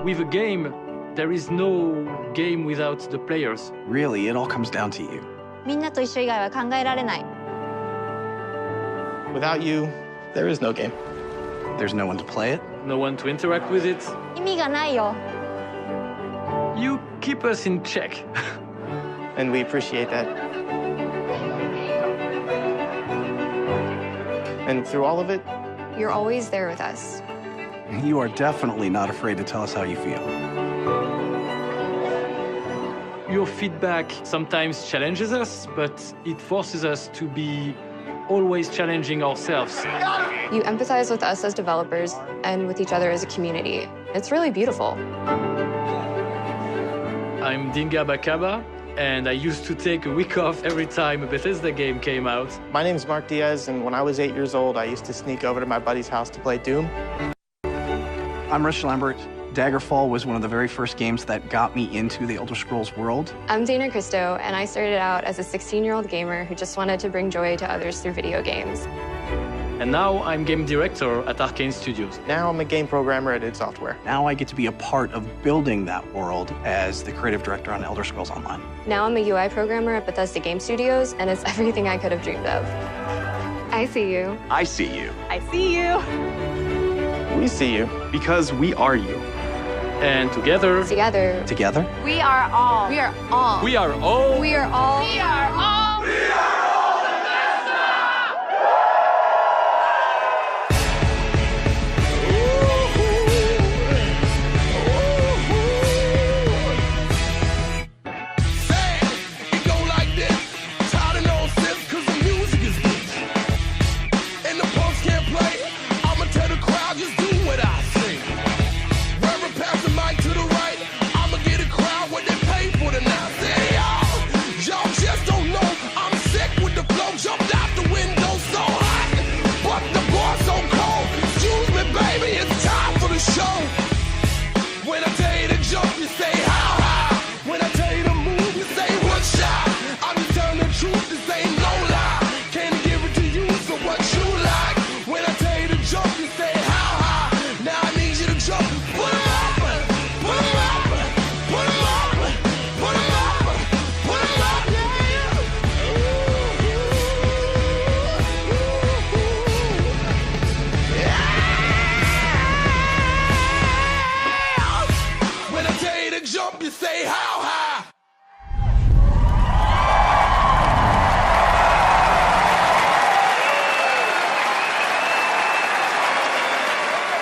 With a game, there is no game without the players. Really, it all comes down to you. みんなと一緒以外は考えられない。 Without you, there is no game. There's no one to play it. No one to interact with it. 意味がないよ。 You keep us in check. And we appreciate that. And through all of it, You're always there with us. You are definitely not afraid to tell us how you feel. Your feedback sometimes challenges us, but it forces us to be always challenging ourselves. You empathize with us as developers and with each other as a community. It's really beautiful. I'm Dinga Bakaba, and I used to take a week off every time a Bethesda game came out. my name's Mark Diaz, and when I was 8 years old, I used to sneak over to my buddy's house to play Doom. I'm Rich Lambert. Daggerfall was one of the very first games that got me into the Elder Scrolls world. I'm Dana Christo, and I started out as a 16-year-old gamer who just wanted to bring joy to others through video games. And now I'm game director at Arcane Studios. Now I'm a game programmer at id Software. Now I get to be a part of building that world as the creative director on Elder Scrolls Online. Now I'm a UI programmer at Bethesda Game Studios, and it's everything I could have dreamed of. I see you. I see you. I see you. We see you. Because we are you. And together, Together. Together? We are all. We are all. we are all We are all. We are all.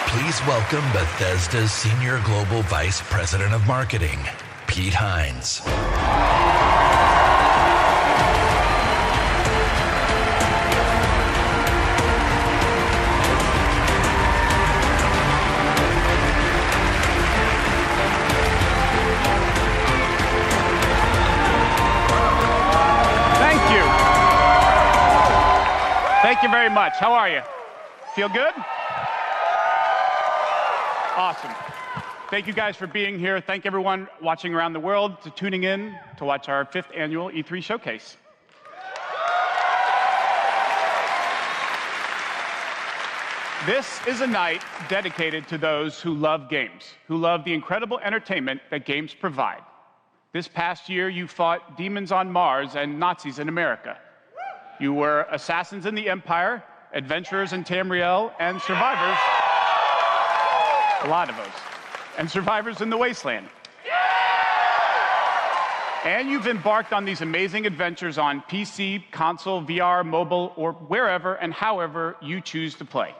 Please welcome Bethesda's Senior Global Vice President of Marketing, Pete Hines. Thank you. Thank you very much. How are you? Feel good? Awesome. Thank you guys for being here. Thank everyone watching around the world to tuning in to watch our 5th annual E3 showcase. This is a night dedicated to those who love games, who love the incredible entertainment that games provide. This past year, you fought demons on Mars and Nazis in America. You were assassins in the Empire, adventurers in Tamriel, and survivors. A lot of us. And survivors in the Wasteland. And you've embarked on these amazing adventures on PC, console, VR, mobile, or wherever and however you choose to play.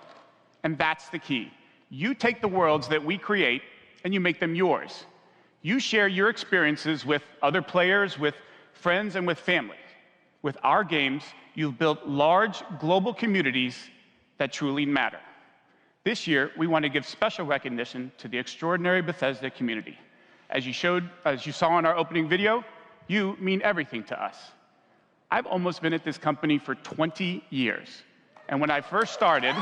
And that's the key. You take the worlds that we create and you make them yours. You share your experiences with other players, with friends, and with family. With our games, you've built large global communities that truly matter. This year, we want to give special recognition to the extraordinary Bethesda community. As you saw in our opening video, you mean everything to us. I've almost been at this company for 20 years. And when I first started,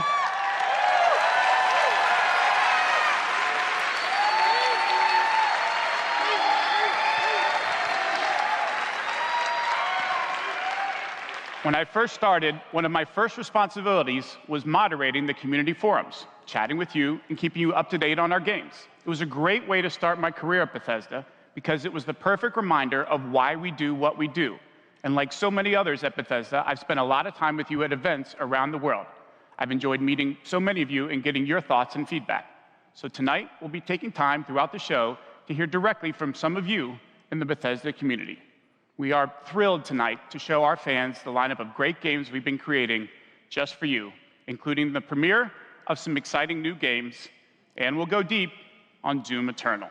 one of my first responsibilities was moderating the community forums, chatting with you, and keeping you up to date on our games. It was a great way to start my career at Bethesda because it was the perfect reminder of why we do what we do. And like so many others at Bethesda, I've spent a lot of time with you at events around the world. I've enjoyed meeting so many of you and getting your thoughts and feedback. So tonight, we'll be taking time throughout the show to hear directly from some of you in the Bethesda community. We are thrilled tonight to show our fans the lineup of great games we've been creating just for you, including the premiere of some exciting new games, and we'll go deep on Doom Eternal.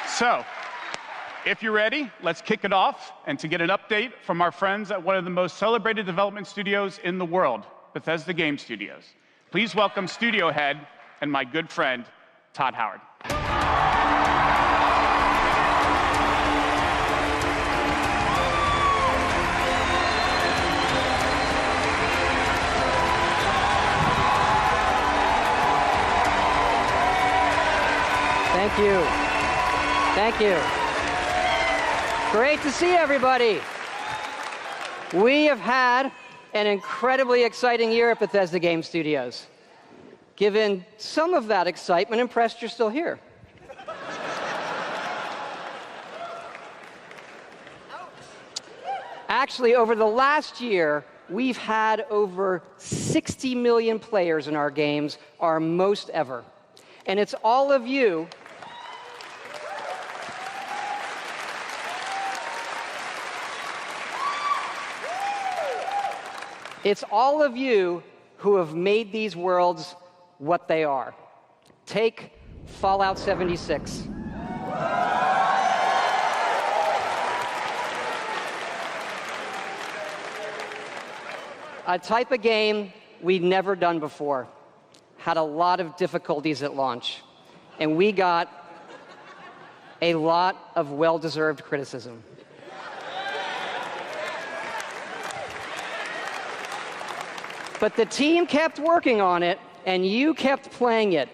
So, if you're ready, let's kick it off. And to get an update from our friends at one of the most celebrated development studios in the world, Bethesda Game Studios. Please welcome studio head and my good friend, Todd Howard. Thank you. Thank you. Great to see everybody. We have had an incredibly exciting year at Bethesda Game Studios. Given some of that excitement, impressed you're still here. Actually, over the last year, we've had over 60 million players in our games, our most ever. And it's all of you who have made these worlds what they are. Take Fallout 76. A type of game we'd never done before. Had a lot of difficulties at launch. And we got a lot of well-deserved criticism. But the team kept working on it, and you kept playing it.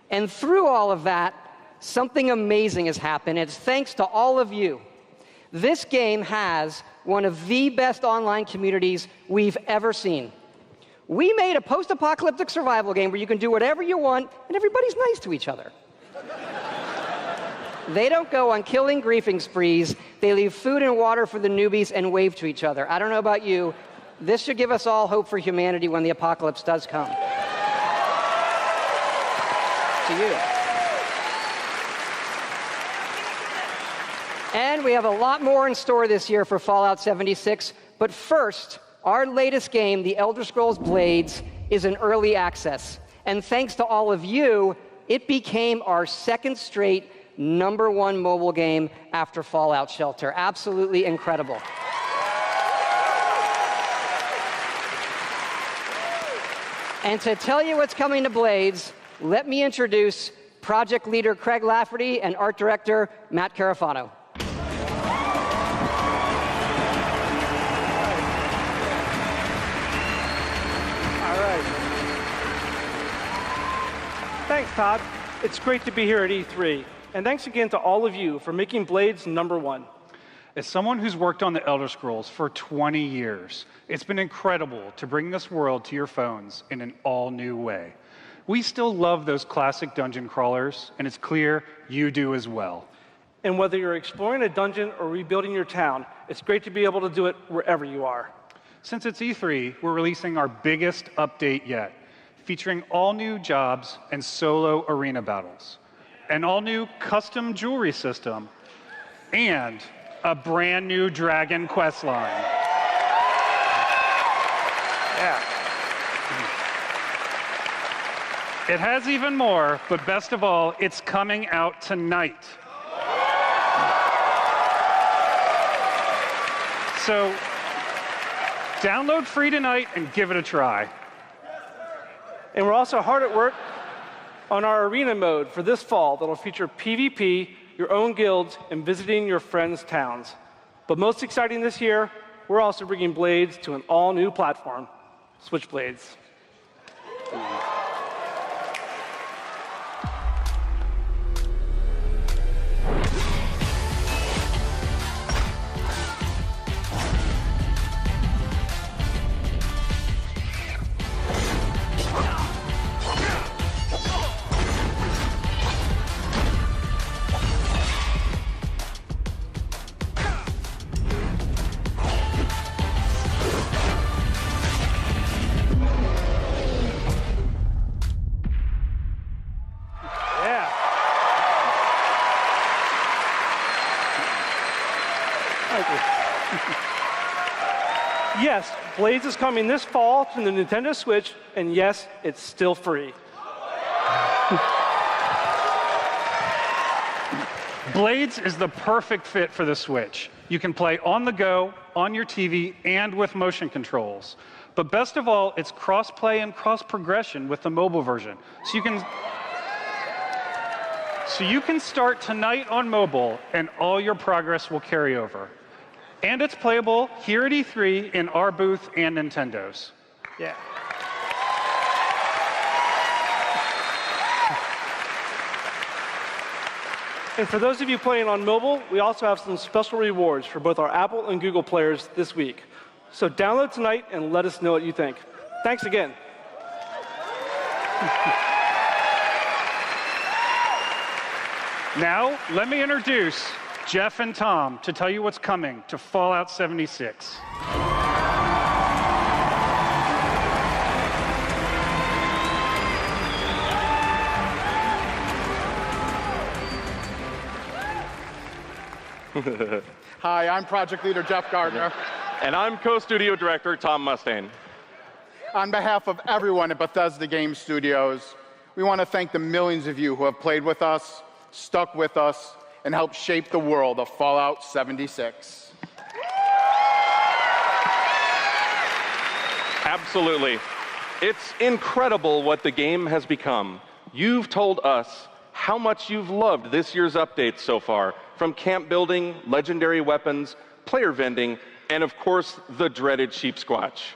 And through all of that, something amazing has happened. It's thanks to all of you. This game has one of the best online communities we've ever seen. We made a post-apocalyptic survival game where you can do whatever you want, and everybody's nice to each other. They don't go on killing griefing sprees. They leave food and water for the newbies and wave to each other. I don't know about you. This should give us all hope for humanity when the apocalypse does come. To you. And we have a lot more in store this year for Fallout 76. But first, our latest game, The Elder Scrolls Blades, is in early access. And thanks to all of you, it became our second straight #1 mobile game after Fallout Shelter. Absolutely incredible. And to tell you what's coming to Blades, let me introduce project leader Craig Lafferty and art director Matt Carafano. All right. Thanks, Todd. It's great to be here at E3. And thanks again to all of you for making Blades #1. As someone who's worked on the Elder Scrolls for 20 years, it's been incredible to bring this world to your phones in an all-new way. We still love those classic dungeon crawlers, and it's clear you do as well. And whether you're exploring a dungeon or rebuilding your town, it's great to be able to do it wherever you are. Since it's E3, we're releasing our biggest update yet, featuring all new jobs and solo arena battles, an all-new custom jewelry system, and a brand new Dragon quest line. Yeah. It has even more, but best of all, it's coming out tonight. So download free tonight and give it a try. And we're also hard at work on our arena mode for this fall that'll feature PvP, your own guilds, and visiting your friends' towns. But most exciting this year, we're also bringing Blades to an all-new platform, Switchblades. Yes, Blades is coming this fall to the Nintendo Switch, and yes, it's still free. Blades is the perfect fit for the Switch. You can play on the go, on your TV, and with motion controls. But best of all, it's cross-play and cross-progression with the mobile version. So you can start tonight on mobile, and all your progress will carry over. And it's playable here at E3 in our booth and Nintendo's. Yeah. And for those of you playing on mobile, we also have some special rewards for both our Apple and Google players this week. So download tonight and let us know what you think. Thanks again. Now, let me introduce Jeff and Tom to tell you what's coming to Fallout 76. Hi, I'm Project Leader Jeff Gardner. And I'm co-studio director Tom Mustaine. On behalf of everyone at Bethesda Game Studios, we want to thank the millions of you who have played with us, stuck with us, and helped shape the world of Fallout 76. Absolutely. It's incredible what the game has become. You've told us how much you've loved this year's updates so far, from camp building, legendary weapons, player vending, and of course, the dreaded sheep squatch.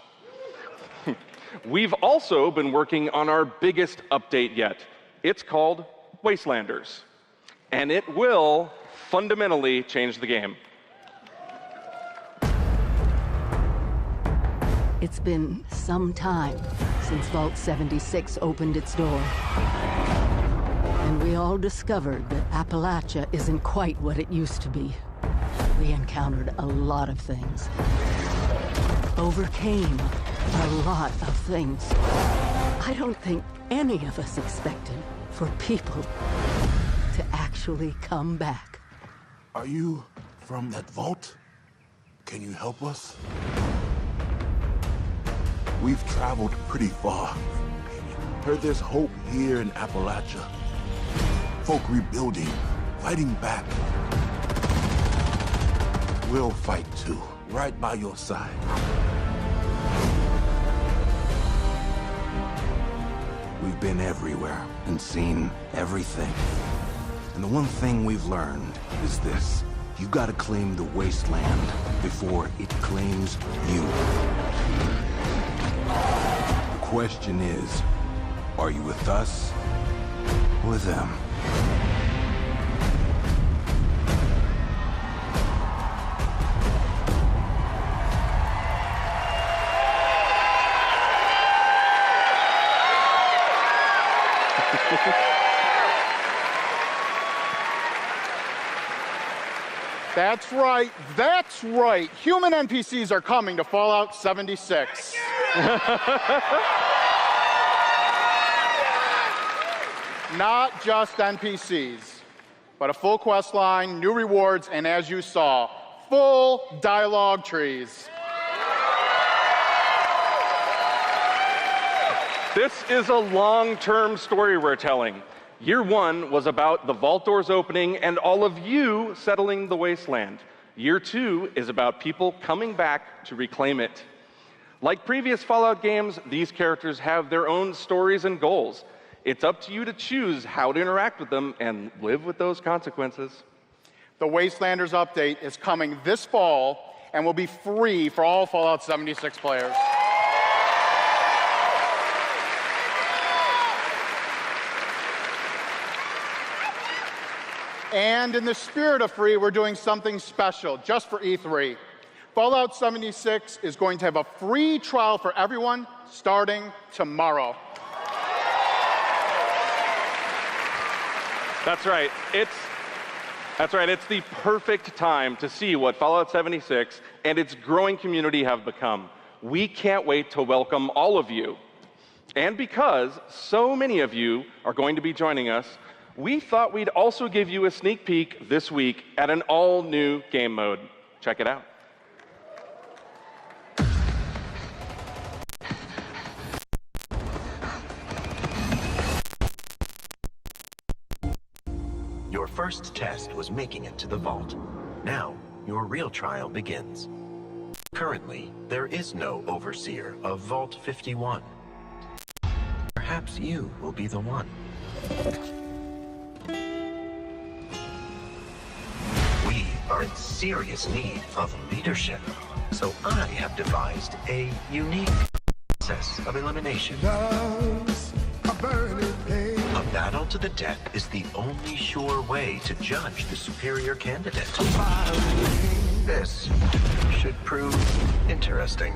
We've also been working on our biggest update yet. It's called Wastelanders. And it will fundamentally change the game. It's been some time since Vault 76 opened its door. And we all discovered that Appalachia isn't quite what it used to be. We encountered a lot of things. Overcame a lot of things. I don't think any of us expected for people to actually come back. Are you from that vault? Can you help us? We've traveled pretty far. Heard there's hope here in Appalachia. Folk rebuilding, fighting back. We'll fight too, right by your side. We've been everywhere and seen everything. And the one thing we've learned is this. You gotta claim the wasteland before it claims you. The question is, are you with us or them? That's right, that's right. Human NPCs are coming to Fallout 76. Not just NPCs, but a full quest line, new rewards, and as you saw, full dialogue trees. This is a long-term story we're telling. Year one was about the vault doors opening and all of you settling the wasteland. Year 2 is about people coming back to reclaim it. Like previous Fallout games, these characters have their own stories and goals. It's up to you to choose how to interact with them and live with those consequences. The Wastelanders update is coming this fall and will be free for all Fallout 76 players. And in the spirit of free, we're doing something special just for E3. Fallout 76 is going to have a free trial for everyone starting tomorrow. That's right. It's the perfect time to see what Fallout 76 and its growing community have become. We can't wait to welcome all of you. And because so many of you are going to be joining us, we thought we'd also give you a sneak peek this week at an all-new game mode. Check it out. Your first test was making it to the vault. Now, your real trial begins. Currently, there is no overseer of Vault 51. Perhaps you will be the one. We are in serious need of leadership, so I have devised a unique process of elimination. A battle to the death is the only sure way to judge the superior candidate. This should prove interesting.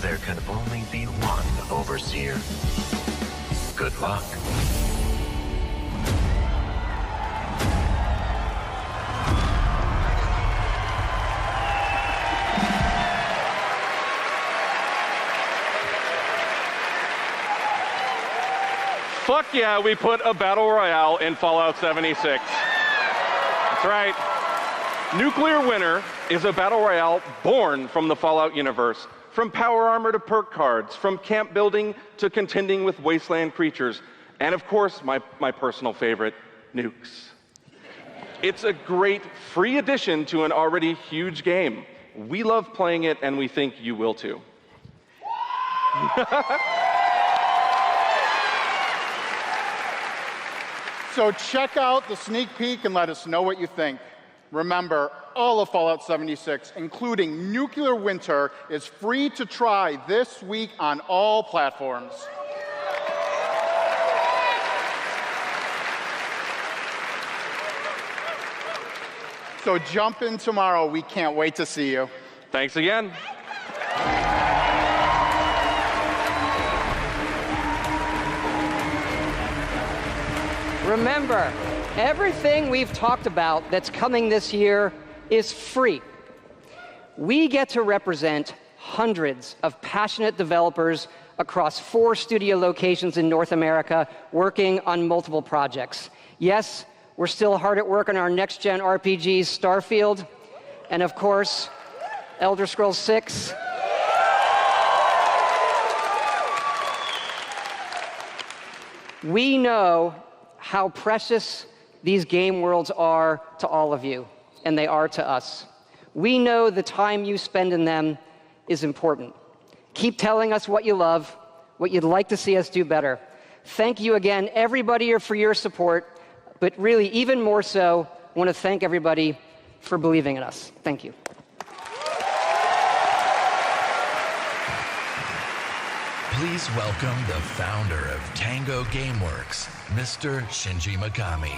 There can only be one overseer. Good luck. Fuck yeah, we put a battle royale in Fallout 76. That's right. Nuclear Winter is a battle royale born from the Fallout universe. From power armor to perk cards, from camp building to contending with wasteland creatures, and of course, my personal favorite, nukes. It's a great free addition to an already huge game. We love playing it, and we think you will too. So check out the sneak peek and let us know what you think. Remember, all of Fallout 76, including Nuclear Winter, is free to try this week on all platforms. So jump in tomorrow. We can't wait to see you. Thanks again. Remember, everything we've talked about that's coming this year is free. We get to represent hundreds of passionate developers across 4 studio locations in North America working on multiple projects. Yes, we're still hard at work on our next-gen RPGs, Starfield, and of course, Elder Scrolls 6. We know how precious these game worlds are to all of you, and they are to us. We know the time you spend in them is important. Keep telling us what you love, what you'd like to see us do better. Thank you again, everybody, for your support, but really, even more so, I want to thank everybody for believing in us. Thank you. Please welcome the founder of Tango Gameworks, Mr. Shinji Mikami.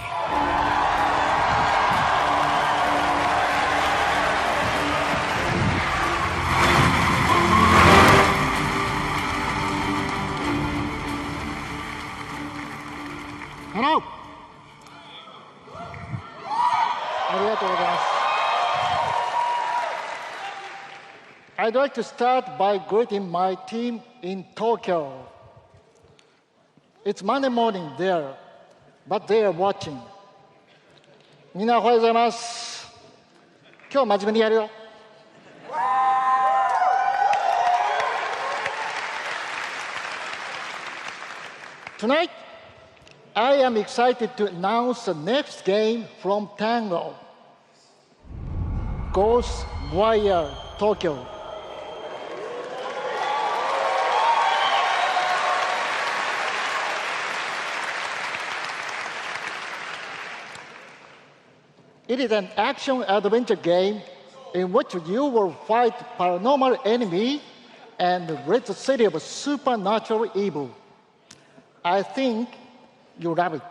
Hello. ありがとうございます。I'd like to start by greeting my team in Tokyo. It's Monday morning there, but they are watching. みんなおはようございます。今日真面目にやるよ。Tonight, I am excited to announce the next game from Tango, Ghostwire Tokyo. It is an action-adventure game in which you will fight paranormal enemy and rid the city of supernatural evil. I think you love it.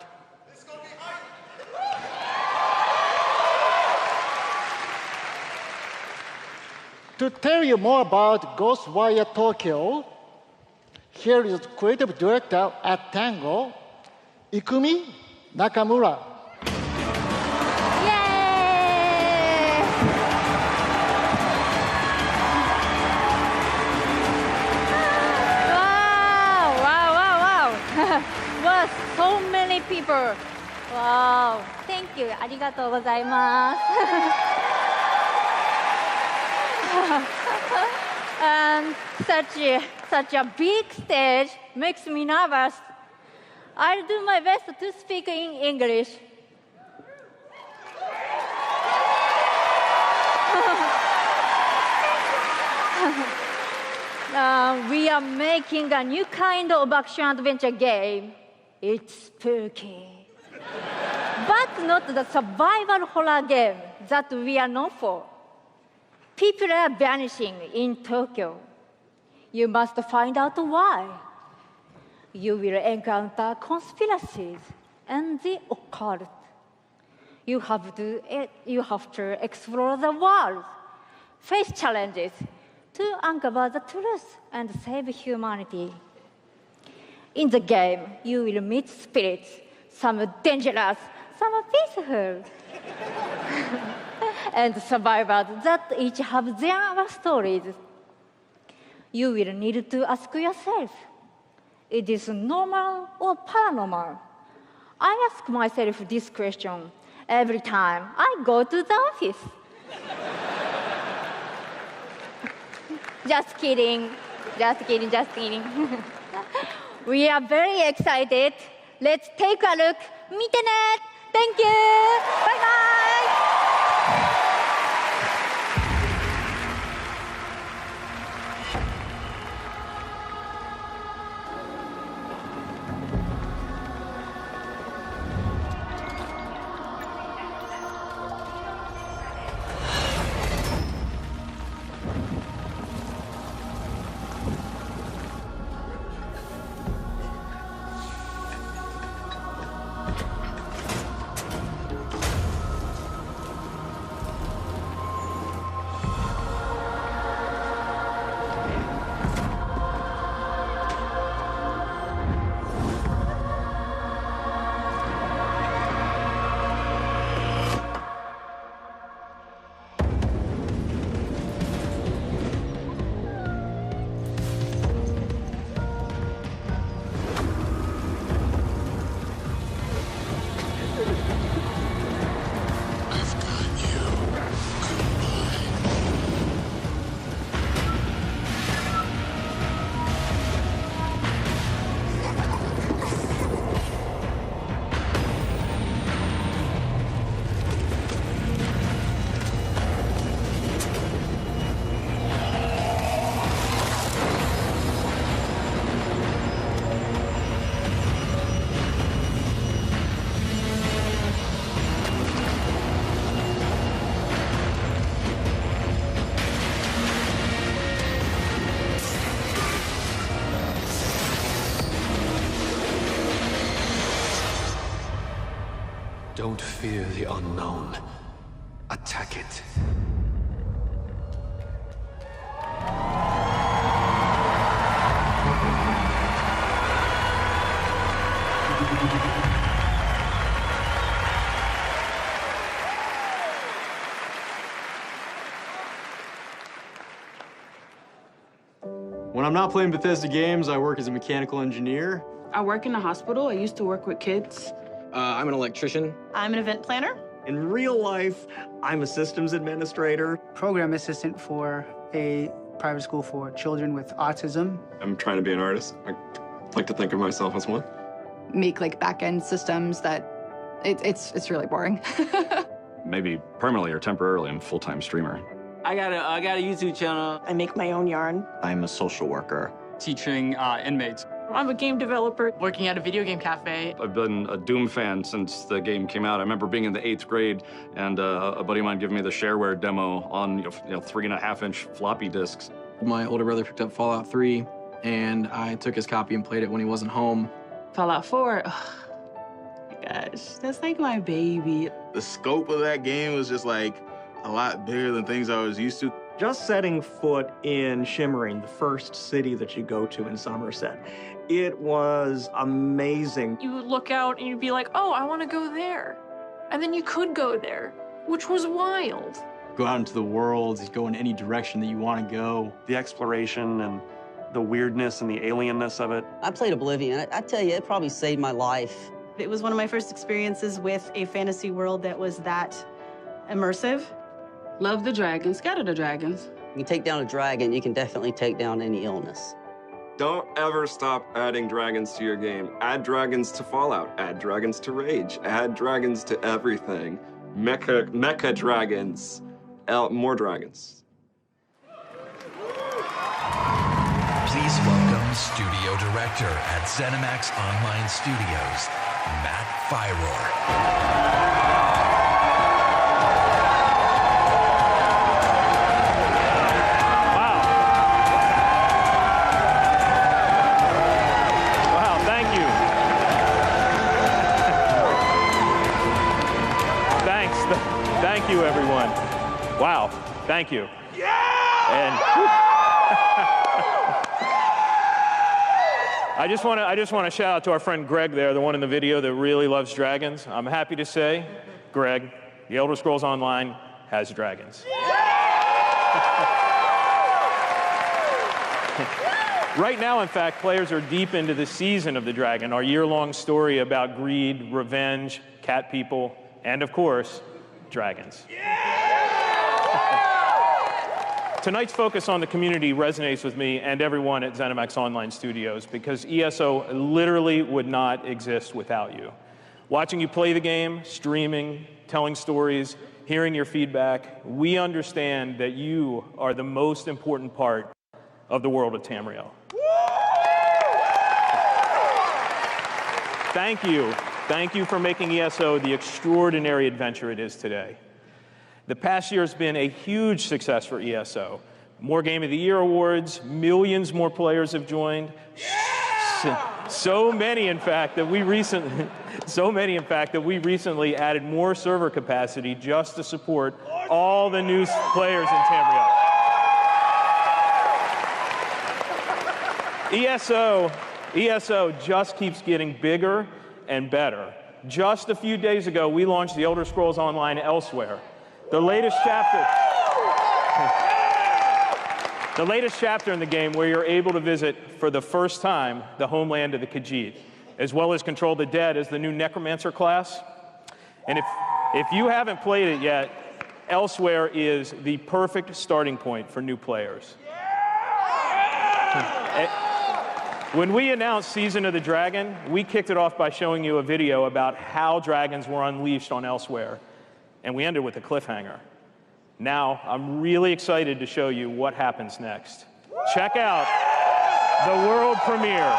To tell you more about Ghostwire Tokyo, here is creative director at Tango, Ikumi Nakamura. Wow, so many people. Wow, thank you. ありがとうございます。And such a big stage makes me nervous. I'll do my best to speak in English. We are making a new kind of action-adventure game. It's spooky. But not the survival horror game that we are known for. People are vanishing in Tokyo. You must find out why. You will encounter conspiracies and the occult. You have to explore the world, face challenges, to uncover the truth and save humanity. In the game, you will meet spirits, some dangerous, some peaceful, and survivors that each have their stories. You will need to ask yourself, is this normal or paranormal? I ask myself this question every time I go to the office. Just kidding. We are very excited. Let's take a look. 見てね. Thank you. Bye bye. Don't fear the unknown. Attack it. When I'm not playing Bethesda games, I work as a mechanical engineer. I work in a hospital. I used to work with kids. I'm an electrician. I'm an event planner. In real life, I'm a systems administrator. Program assistant for a private school for children with autism. I'm trying to be an artist. I like to think of myself as one. Make like back-end systems that it's really boring. Maybe permanently or temporarily I'm a full-time streamer. I got a YouTube channel. I make my own yarn. I'm a social worker. Teaching inmates. I'm a game developer working at a video game cafe. I've been a Doom fan since the game came out. I remember being in the 8th grade and a buddy of mine giving me the shareware demo on 3.5-inch floppy disks. My older brother picked up Fallout 3, and I took his copy and played it when he wasn't home. Fallout 4, oh my gosh, that's like my baby. The scope of that game was just like a lot bigger than things I was used to. Just setting foot in Shimmering, the first city that you go to in Somerset, it was amazing. You would look out and you'd be like, oh, I want to go there. And then you could go there, which was wild. Go out into the world, go in any direction that you want to go. The exploration and the weirdness and the alienness of it. I played Oblivion. I tell you, it probably saved my life. It was one of my first experiences with a fantasy world that was that immersive. Love the dragons. Scatter the dragons. You take down a dragon, you can definitely take down any illness. Don't ever stop adding dragons to your game. Add dragons to Fallout. Add dragons to Rage. Add dragons to everything. Mecha dragons. More dragons. Please welcome Studio Director at ZeniMax Online Studios, Matt Fyror. Thank you, everyone. Wow, thank you. Yeah! And I just want to shout out to our friend Greg there, the one in the video that really loves dragons. I'm happy to say, Greg, The Elder Scrolls Online has dragons. Right now, in fact, players are deep into the Season of the Dragon, our year-long story about greed, revenge, cat people, and of course, dragons. Tonight's focus on the community resonates with me and everyone at ZeniMax Online Studios because ESO literally would not exist without you. Watching you play the game, streaming, telling stories, hearing your feedback, we understand that you are the most important part of the world of Tamriel. Thank you. Thank you for making ESO the extraordinary adventure it is today. The past year has been a huge success for ESO. More Game of the Year awards, millions more players have joined. So many, in fact, that we recently added more server capacity just to support all the new players in Tamriel. ESO just keeps getting bigger and better. Just a few days ago, we launched The Elder Scrolls Online Elsewhere, the latest chapter in the game where you're able to visit for the first time the homeland of the Khajiit, as well as control the dead as the new Necromancer class. And if you haven't played it yet, Elsewhere is the perfect starting point for new players. When we announced Season of the Dragon, we kicked it off by showing you a video about how dragons were unleashed on Elsewhere, and we ended with a cliffhanger. Now, I'm really excited to show you what happens next. Check out the world premiere.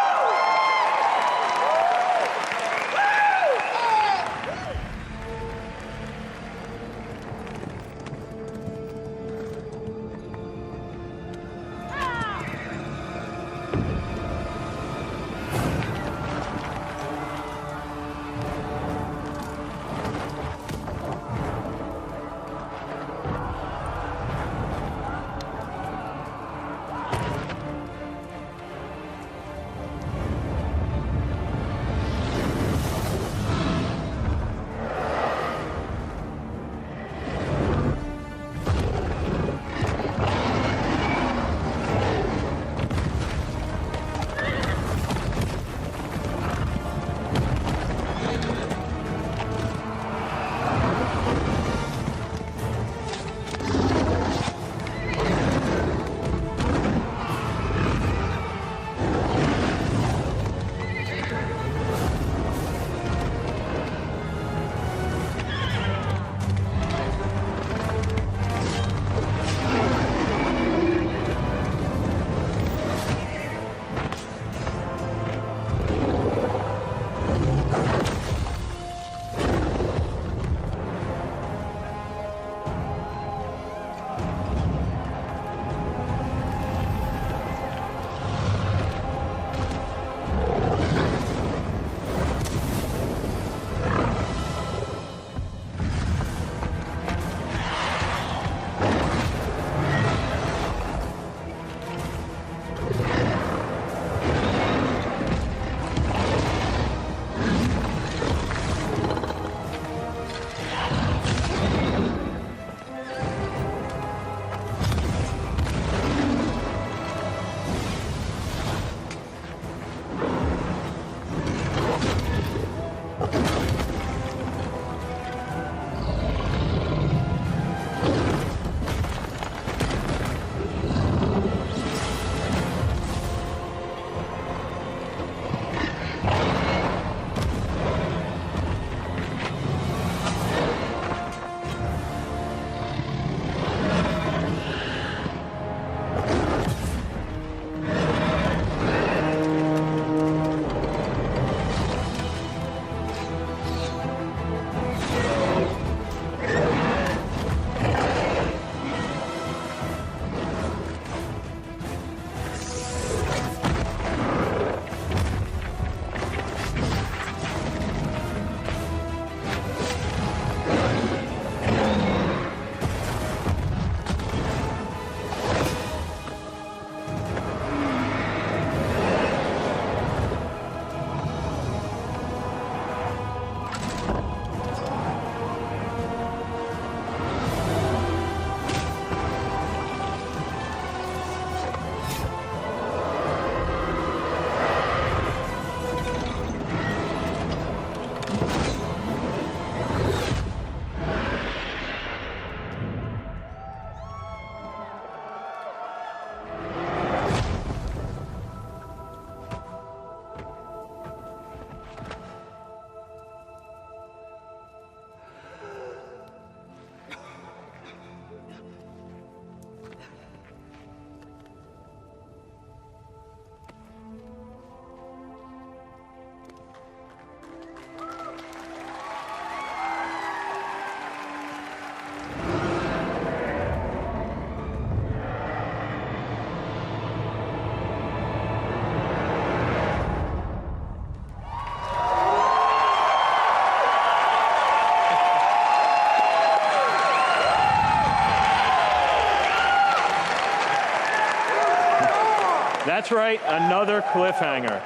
That's right, another cliffhanger.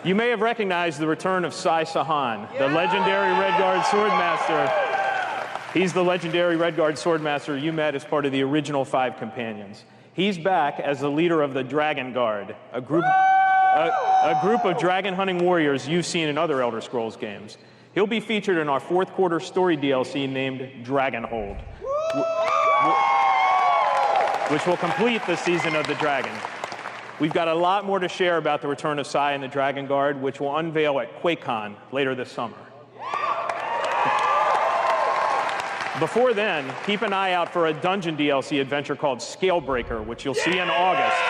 You may have recognized the return of Sai Sahan, the legendary Redguard Swordmaster. He's the legendary Redguard Swordmaster you met as part of the original 5 companions. He's back as the leader of the Dragon Guard, a group of dragon hunting warriors you've seen in other Elder Scrolls games. He'll be featured in our 4th quarter story DLC named Dragonhold, which will complete the season of the dragon. We've got a lot more to share about the return of Sai and the Dragon Guard, which we'll unveil at QuakeCon later this summer. Before then, keep an eye out for a dungeon DLC adventure called Scalebreaker, which you'll see in August.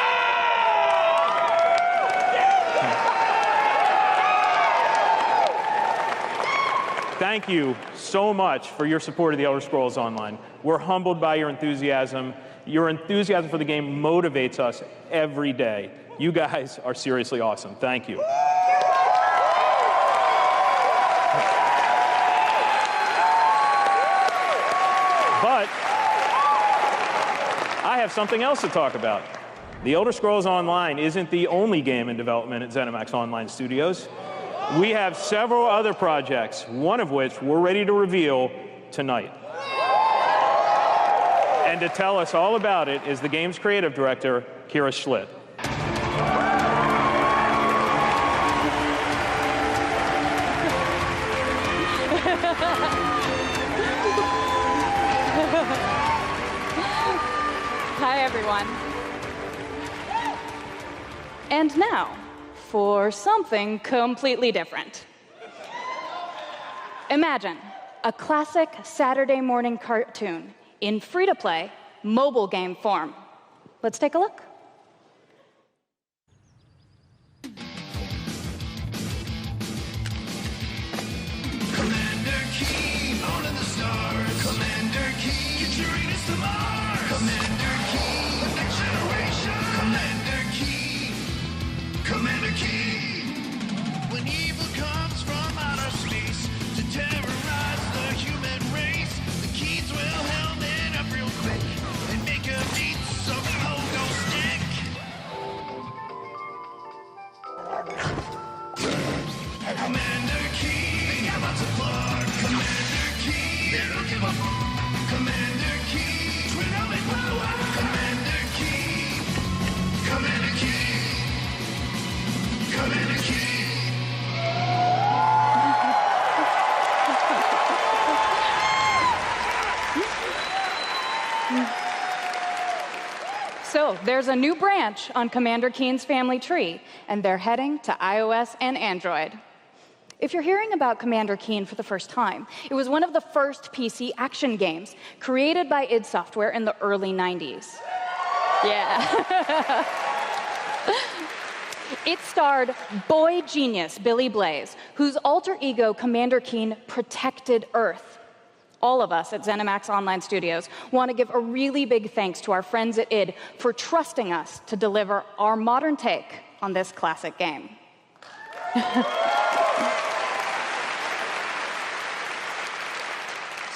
Thank you so much for your support of the Elder Scrolls Online. We're humbled by your enthusiasm. Your enthusiasm for the game motivates us every day. You guys are seriously awesome. Thank you. But I have something else to talk about. The Elder Scrolls Online isn't the only game in development at ZeniMax Online Studios. We have several other projects, one of which we're ready to reveal tonight. And to tell us all about it is the game's creative director, Kira Schlitt. Hi, everyone. And now, for something completely different. Imagine a classic Saturday morning cartoon in free-to-play mobile game form. Let's take a look. Commander Keen, on to the stars. Commander Keen, get your Uranus to Mars. Commander Keen, the next generation. Commander Keen, Commander Keen. When evil comes from outer space to terrorize the human race, the Keens will helmet up real quick and make a beat some pogo stick. Commander Keen, they got lots of fun. Commander Keen, they don't give a f. Commander Keen, twin helmet power. Commander Keen, Commander Keen, Commander Keen. So there's a new branch on Commander Keen's family tree, and they're heading to iOS and Android. If you're hearing about Commander Keen for the first time, it was one of the first PC action games created by id Software in the early 90s. Yeah. It starred boy genius Billy Blaze, whose alter ego Commander Keen protected Earth. All of us at ZeniMax Online Studios want to give a really big thanks to our friends at id for trusting us to deliver our modern take on this classic game.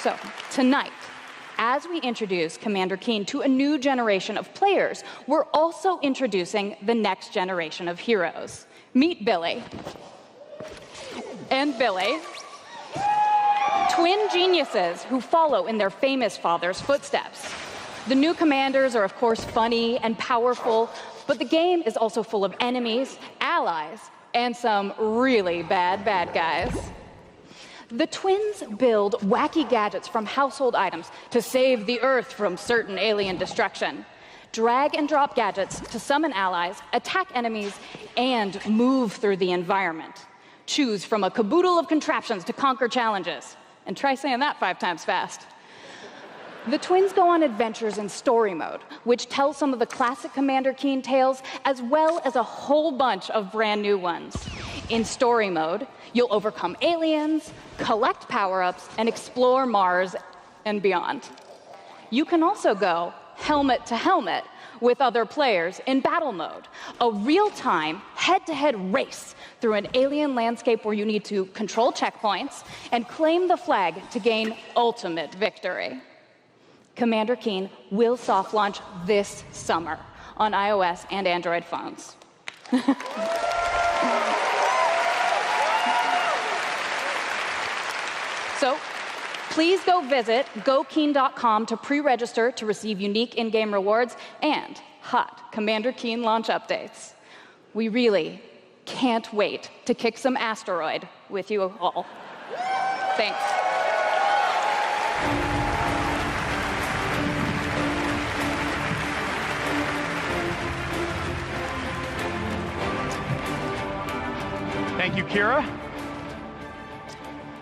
So, tonight, as we introduce Commander Keen to a new generation of players, we're also introducing the next generation of heroes. Meet Billy. And Billy. Twin geniuses who follow in their famous father's footsteps. The new commanders are, of course, funny and powerful, but the game is also full of enemies, allies, and some really bad guys. The twins build wacky gadgets from household items to save the Earth from certain alien destruction, drag and drop gadgets to summon allies, attack enemies, and move through the environment. Choose from a caboodle of contraptions to conquer challenges. And try saying that 5 times fast. The twins go on adventures in story mode, which tells some of the classic Commander Keen tales, as well as a whole bunch of brand new ones. In story mode, you'll overcome aliens, collect power-ups, and explore Mars and beyond. You can also go helmet to helmet with other players in battle mode, a real-time, head-to-head race through an alien landscape where you need to control checkpoints and claim the flag to gain ultimate victory. Commander Keen will soft launch this summer on iOS and Android phones. So please go visit gokeen.com to pre-register to receive unique in-game rewards and hot Commander Keen launch updates. We really can't wait to kick some asteroid with you all. Thanks. Thank you, Kira.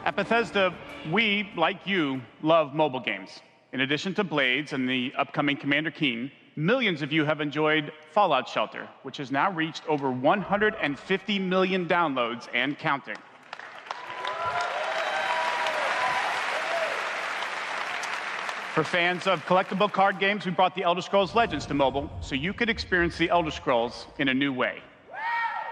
At Bethesda, we, like you, love mobile games. In addition to Blades and the upcoming Commander Keen, millions of you have enjoyed Fallout Shelter, which has now reached over 150 million downloads and counting. For fans of collectible card games, we brought the Elder Scrolls Legends to mobile so you could experience the Elder Scrolls in a new way.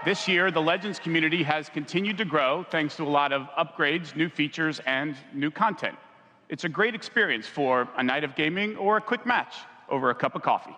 This year, the Legends community has continued to grow thanks to a lot of upgrades, new features, and new content. It's a great experience for a night of gaming or a quick match over a cup of coffee.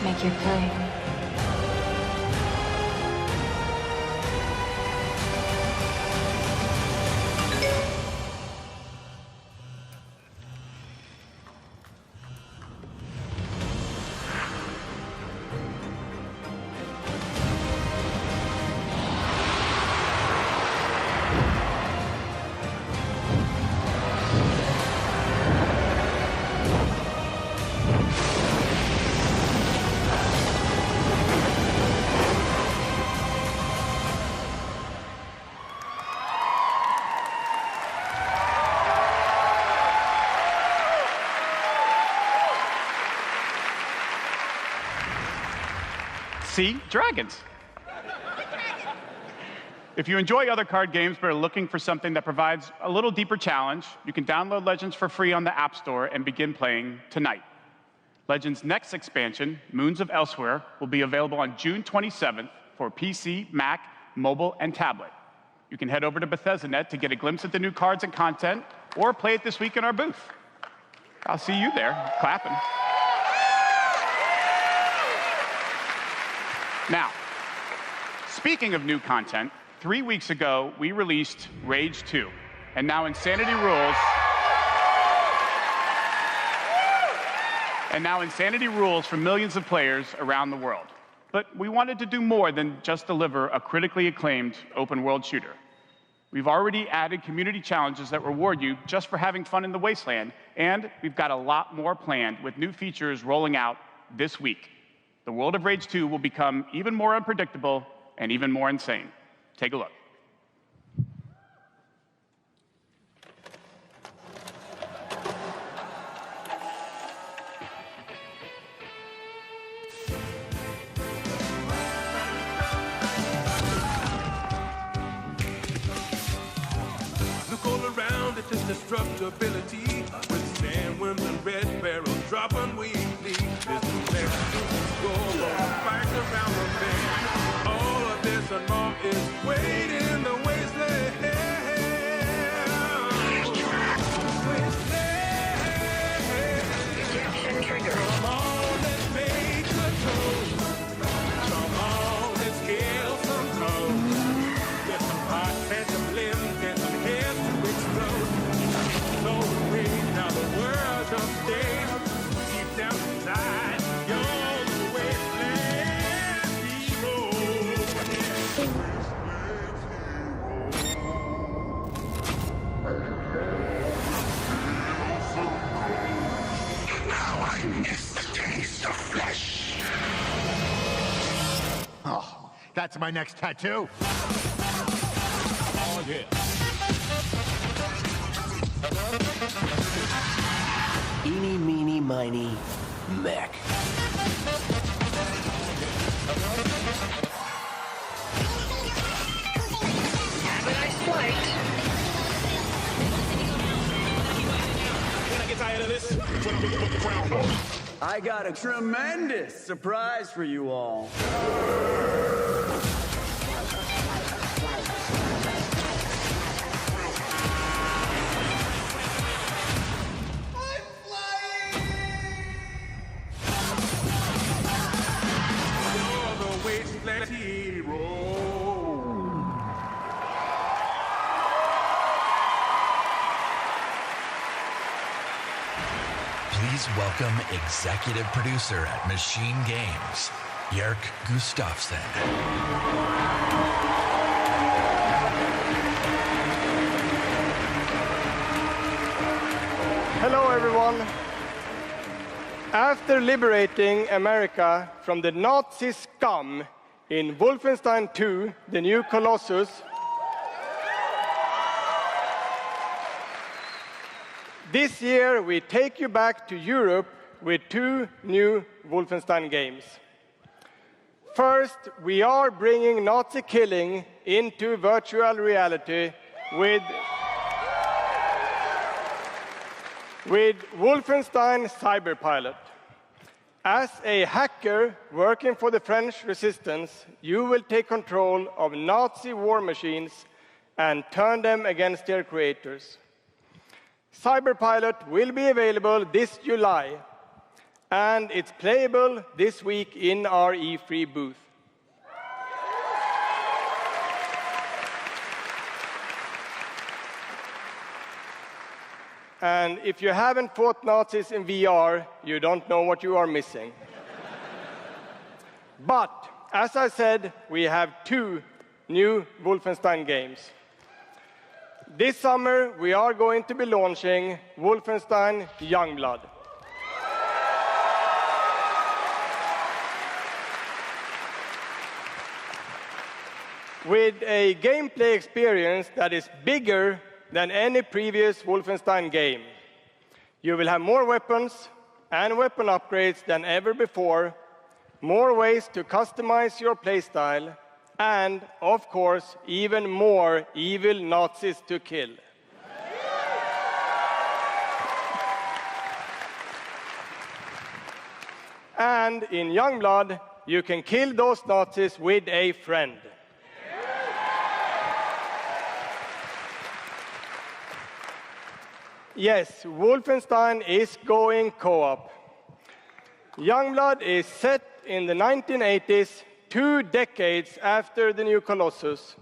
Make your play. See? Dragons. If you enjoy other card games but are looking for something that provides a little deeper challenge, you can download Legends for free on the App Store and begin playing tonight. Legends' next expansion, Moons of Elsewhere, will be available on June 27th for PC, Mac, mobile, and tablet. You can head over to Bethesda.net to get a glimpse at the new cards and content, or play it this week in our booth. I'll see you there, clapping. Now, speaking of new content, 3 weeks ago, we released Rage 2, and now Insanity rules for millions of players around the world. But we wanted to do more than just deliver a critically acclaimed open-world shooter. We've already added community challenges that reward you just for having fun in the wasteland, and we've got a lot more planned with new features rolling out this week. The world of Rage 2 will become even more unpredictable and even more insane. Take a look. Look all around at this destructibility. With sand winds and red barrels dropping weekly. There's no place to go on fight around the bend. All of this and more is waiting in the wasteland. Miss the taste of flesh. Oh, that's my next tattoo. Oh, yeah. Eeny, meeny, miny, mech. Have a nice flight. When I get tired of this, put the crown on. I got a tremendous surprise for you all. Please welcome executive producer at Machine Games, Jörg Gustafsson. Hello, everyone. After liberating America from the Nazi scum in Wolfenstein 2, The New Colossus, this year we take you back to Europe with 2 new Wolfenstein games. First, we are bringing Nazi killing into virtual reality with Wolfenstein Cyberpilot. As a hacker working for the French resistance, you will take control of Nazi war machines and turn them against their creators. Cyberpilot will be available this July, and it's playable this week in our E3 booth. And if you haven't fought Nazis in VR, you don't know what you are missing. But, as I said, we have 2 new Wolfenstein games. This summer, we are going to be launching Wolfenstein Youngblood. With a gameplay experience that is bigger than any previous Wolfenstein game. You will have more weapons and weapon upgrades than ever before, more ways to customize your playstyle, and, of course, even more evil Nazis to kill. And in Youngblood, you can kill those Nazis with a friend. Yes, Wolfenstein is going co-op. Youngblood is set in the 1980s, 2 decades after the new Colossus.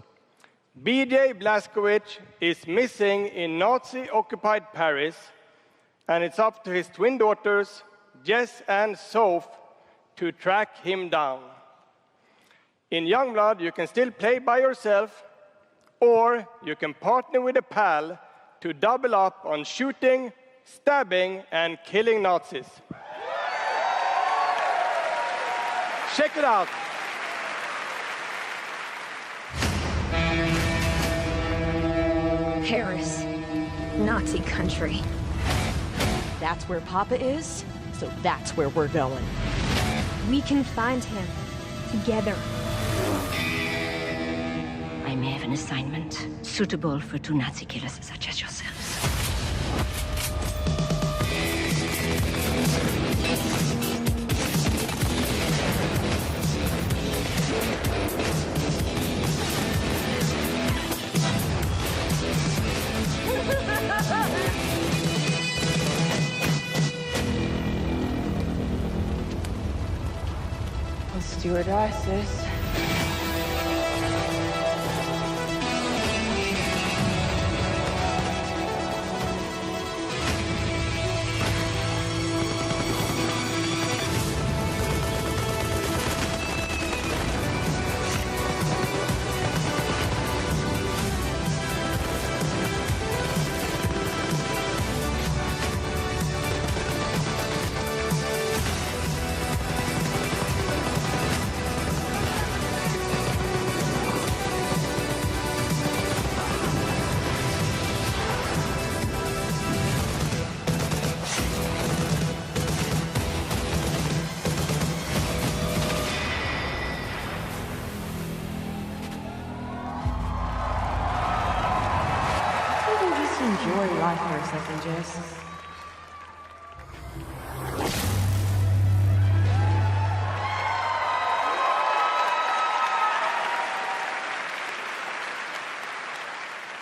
B.J. Blazkowicz is missing in Nazi-occupied Paris, and it's up to his twin daughters, Jess and Soph, to track him down. In Youngblood, you can still play by yourself, or you can partner with a pal to double up on shooting, stabbing, and killing Nazis. Check it out. Paris, Nazi country. That's where Papa is, so that's where we're going. We can find him together. I may have an assignment suitable for 2 Nazi killers such as yourselves. Stewardesses. second, Jess.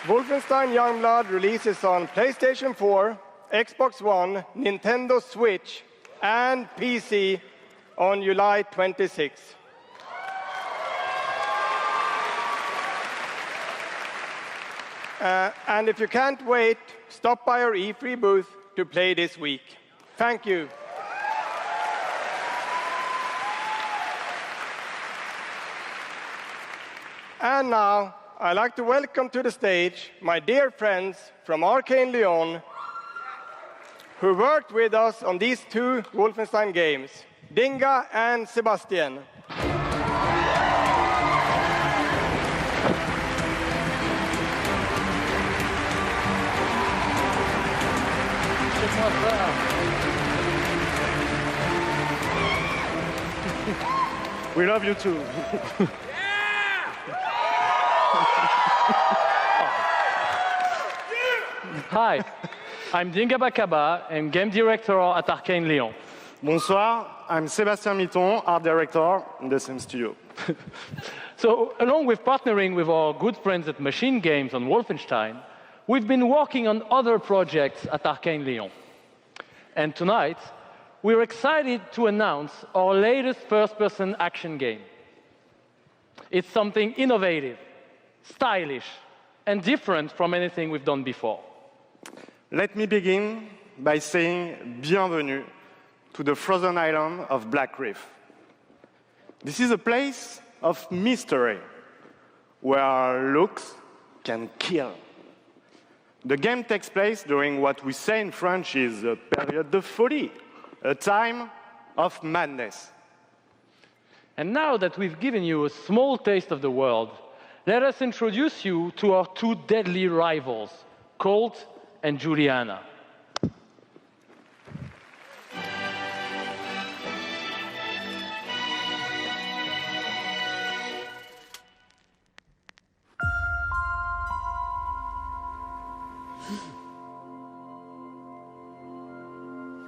Wolfenstein Youngblood releases on PlayStation 4, Xbox One, Nintendo Switch, and PC on July 26. And if you can't wait, stop by our E3 booth to play this week. Thank you. And now, I'd like to welcome to the stage my dear friends from Arcane Lyon, who worked with us on these two Wolfenstein games, Dinga and Sebastian. We love you too. Hi, I'm Dinga Bakaba, and game director at Arcane Lyon. Bonsoir, I'm Sébastien Mitton, art director in the same studio. So, along with partnering with our good friends at Machine Games on Wolfenstein, we've been working on other projects at Arcane Lyon. And tonight, we're excited to announce our latest first-person action game. It's something innovative, stylish, and different from anything we've done before. Let me begin by saying bienvenue to the frozen island of Black Reef. This is a place of mystery, where looks can kill. The game takes place during what we say in French is a période de folie, a time of madness. And now that we've given you a small taste of the world, let us introduce you to our two deadly rivals, Colt and Juliana.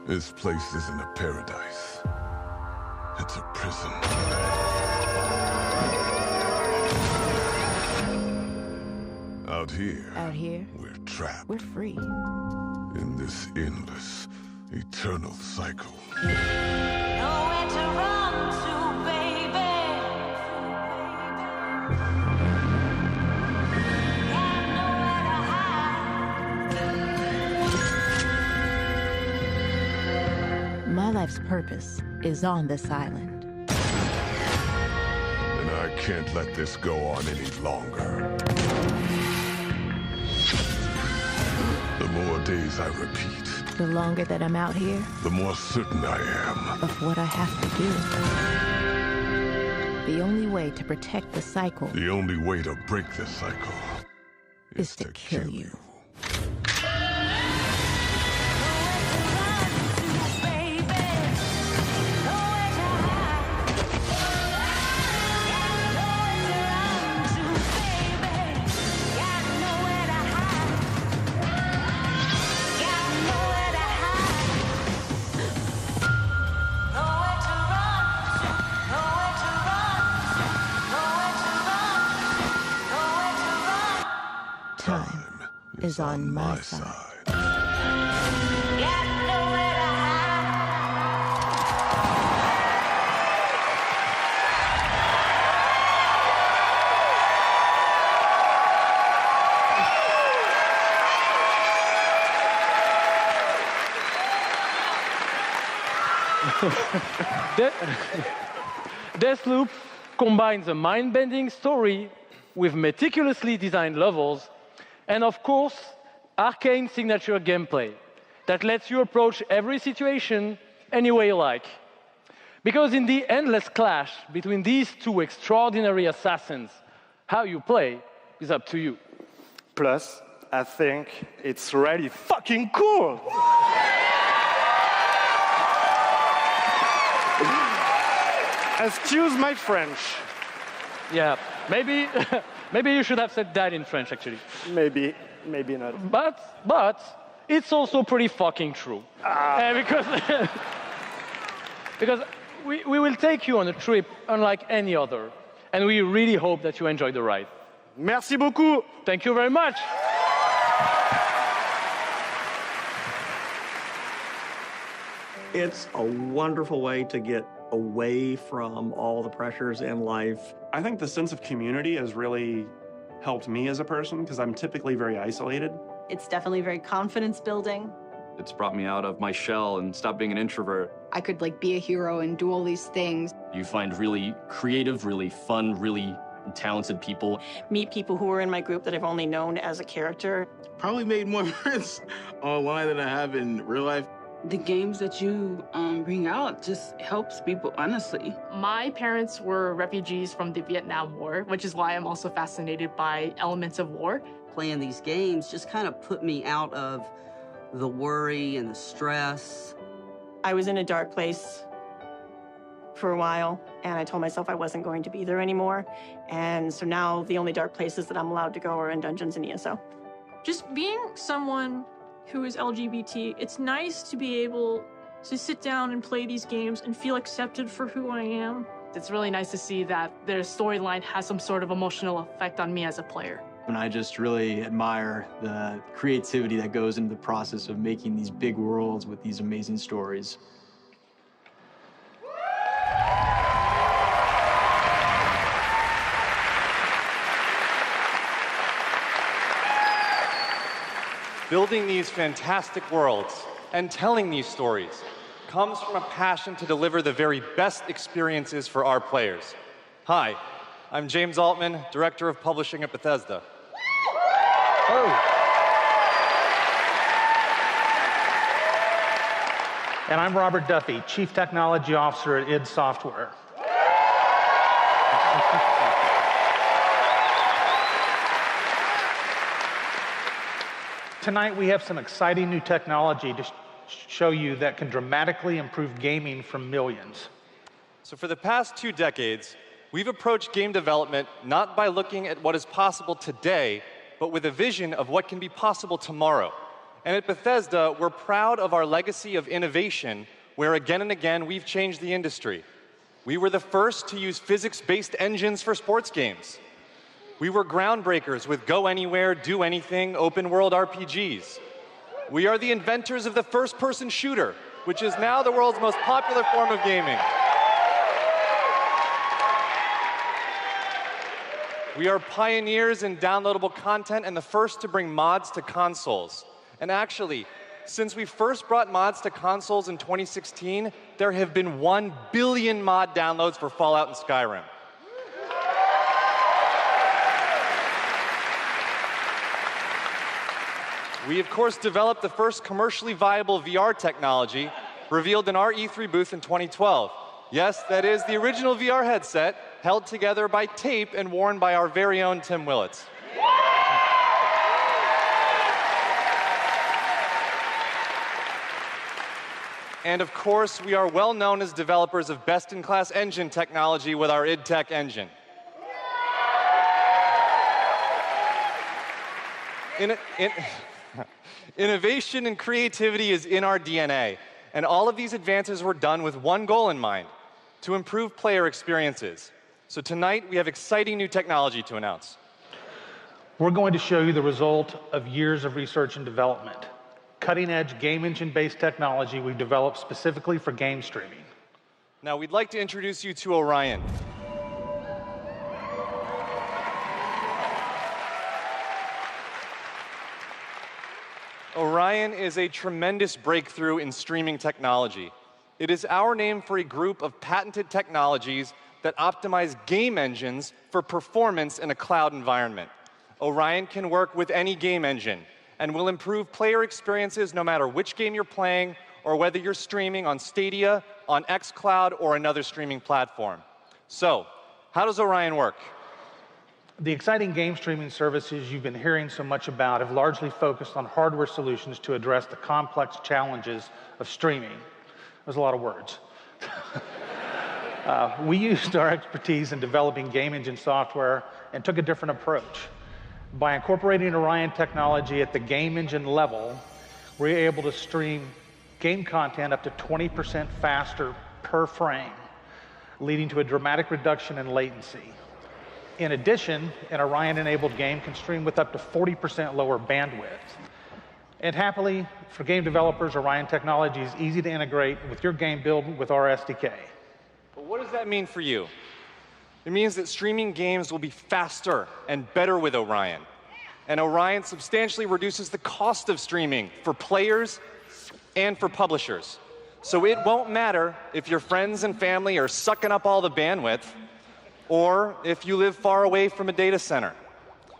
This place isn't a paradise. It's a prison. Out here, we're trapped. We're free. In this endless, eternal cycle. Nowhere to run to, baby. Got nowhere to hide. My life's purpose is on this island. And I can't let this go on any longer. The more days I repeat, The longer that I'm out here, the more certain I am of what I have to do. The only way to protect the cycle the only way to break this cycle is to kill you. Time is on my side. Deathloop combines a mind-bending story with meticulously designed levels and, of course, Arcane signature gameplay that lets you approach every situation any way you like. Because in the endless clash between these two extraordinary assassins, how you play is up to you. Plus, I think it's really fucking cool. Excuse my French. Yeah, maybe you should have said that in French, actually. Maybe not. But It's also pretty fucking true. Because we will take you on a trip unlike any other, and we really hope that you enjoy the ride. Merci beaucoup. Thank you very much. It's a wonderful way to get away from all the pressures in life. I think the sense of community has really helped me as a person because I'm typically very isolated. It's definitely very confidence building. It's brought me out of my shell and stopped being an introvert. I could be a hero and do all these things. You find really creative, really fun, really talented people. Meet people who are in my group that I've only known as a character. Probably made more friends online than I have in real life. The games that you bring out just helps people, honestly. My parents were refugees from the Vietnam War, which is why I'm also fascinated by elements of war. Playing these games just kind of put me out of the worry and the stress. I was in a dark place for a while, and I told myself I wasn't going to be there anymore. And so now the only dark places that I'm allowed to go are in dungeons and ESO. Just being someone who is LGBT, it's nice to be able to sit down and play these games and feel accepted for who I am. It's really nice to see that their storyline has some sort of emotional effect on me as a player. And I just really admire the creativity that goes into the process of making these big worlds with these amazing stories. Building these fantastic worlds and telling these stories comes from a passion to deliver the very best experiences for our players. Hi, I'm James Altman, Director of Publishing at Bethesda. And I'm Robert Duffy, Chief Technology Officer at id Software. Tonight we have some exciting new technology to show you that can dramatically improve gaming for millions. So for the past 2 decades, we've approached game development not by looking at what is possible today, but with a vision of what can be possible tomorrow. And at Bethesda, we're proud of our legacy of innovation, where again and again we've changed the industry. We were the first to use physics-based engines for sports games. We were groundbreakers with go anywhere, do anything, open world RPGs. We are the inventors of the first-person shooter, which is now the world's most popular form of gaming. We are pioneers in downloadable content and the first to bring mods to consoles. And actually, since we first brought mods to consoles in 2016, there have been 1 billion mod downloads for Fallout and Skyrim. We, of course, developed the first commercially viable VR technology, revealed in our E3 booth in 2012. Yes, that is the original VR headset, held together by tape and worn by our very own Tim Willits. And of course, we are well known as developers of best-in-class engine technology with our id Tech engine. Innovation and creativity is in our DNA, and all of these advances were done with one goal in mind: to improve player experiences. So tonight, we have exciting new technology to announce. We're going to show you the result of years of research and development. Cutting-edge game engine-based technology we've developed specifically for game streaming. Now, we'd like to introduce you to Orion. Orion is a tremendous breakthrough in streaming technology. It is our name for a group of patented technologies that optimize game engines for performance in a cloud environment. Orion can work with any game engine and will improve player experiences no matter which game you're playing or whether you're streaming on Stadia, on xCloud, or another streaming platform. So, how does Orion work? The exciting game streaming services you've been hearing so much about have largely focused on hardware solutions to address the complex challenges of streaming. There's a lot of words. We used our expertise in developing game engine software and took a different approach. By incorporating Orion technology at the game engine level, we're able to stream game content up to 20% faster per frame, leading to a dramatic reduction in latency. In addition, an Orion-enabled game can stream with up to 40% lower bandwidth. And happily, for game developers, Orion technology is easy to integrate with your game build with our SDK. But what does that mean for you? It means that streaming games will be faster and better with Orion. And Orion substantially reduces the cost of streaming for players and for publishers. So it won't matter if your friends and family are sucking up all the bandwidth, or if you live far away from a data center.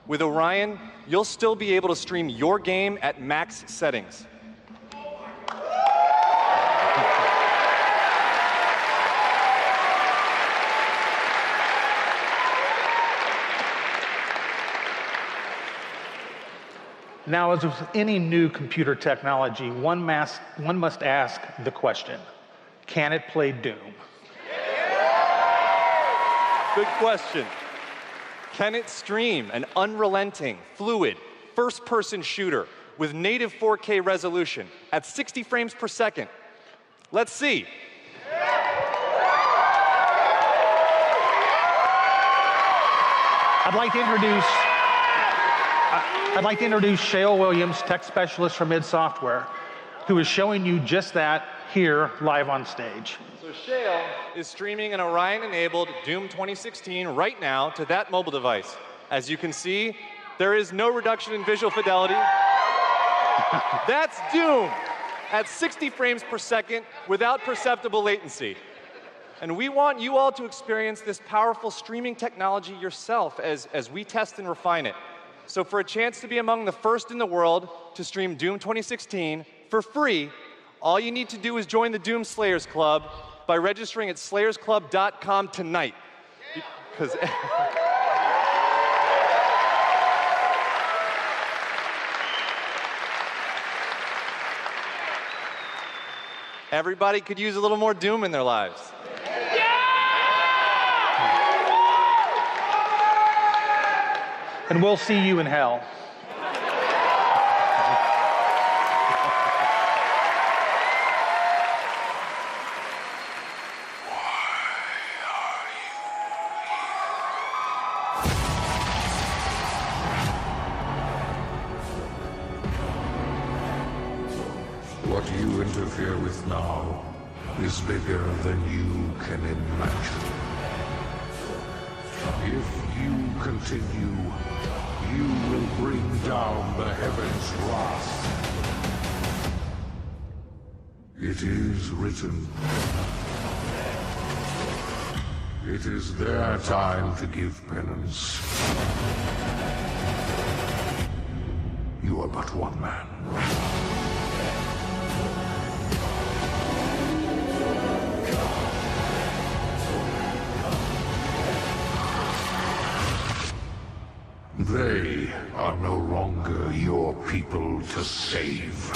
With Orion, you'll still be able to stream your game at max settings. Now, as with any new computer technology, one must ask the question, can it play Doom? Good question. Can it stream an unrelenting, fluid, first-person shooter with native 4K resolution at 60 frames per second? Let's see. I'd like to introduce Shale Williams, tech specialist from id Software, who is showing you just that here live on stage. So Shale is streaming an Orion-enabled Doom 2016 right now to that mobile device. As you can see, there is no reduction in visual fidelity. That's Doom at 60 frames per second without perceptible latency. And we want you all to experience this powerful streaming technology yourself as we test and refine it. So for a chance to be among the first in the world to stream Doom 2016 for free, all you need to do is join the Doom Slayers Club by registering at slayersclub.com tonight. Because everybody could use a little more Doom in their lives. And we'll see you in hell. What you interfere with now is bigger than you can imagine. If you continue, you will bring down the heavens' wrath. It is written. It is their time to give penance. You are but one man. They are no longer your people to save.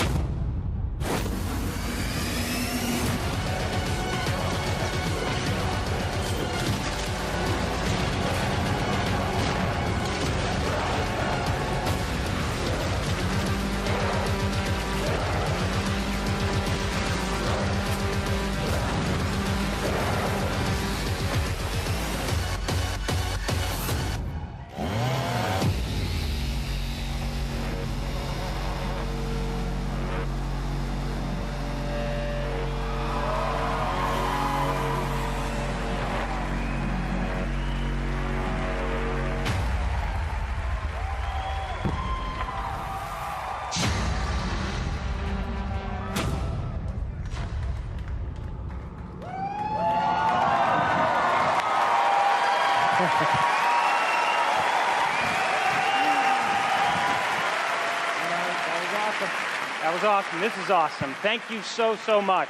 That was awesome. This is awesome. Thank you so much.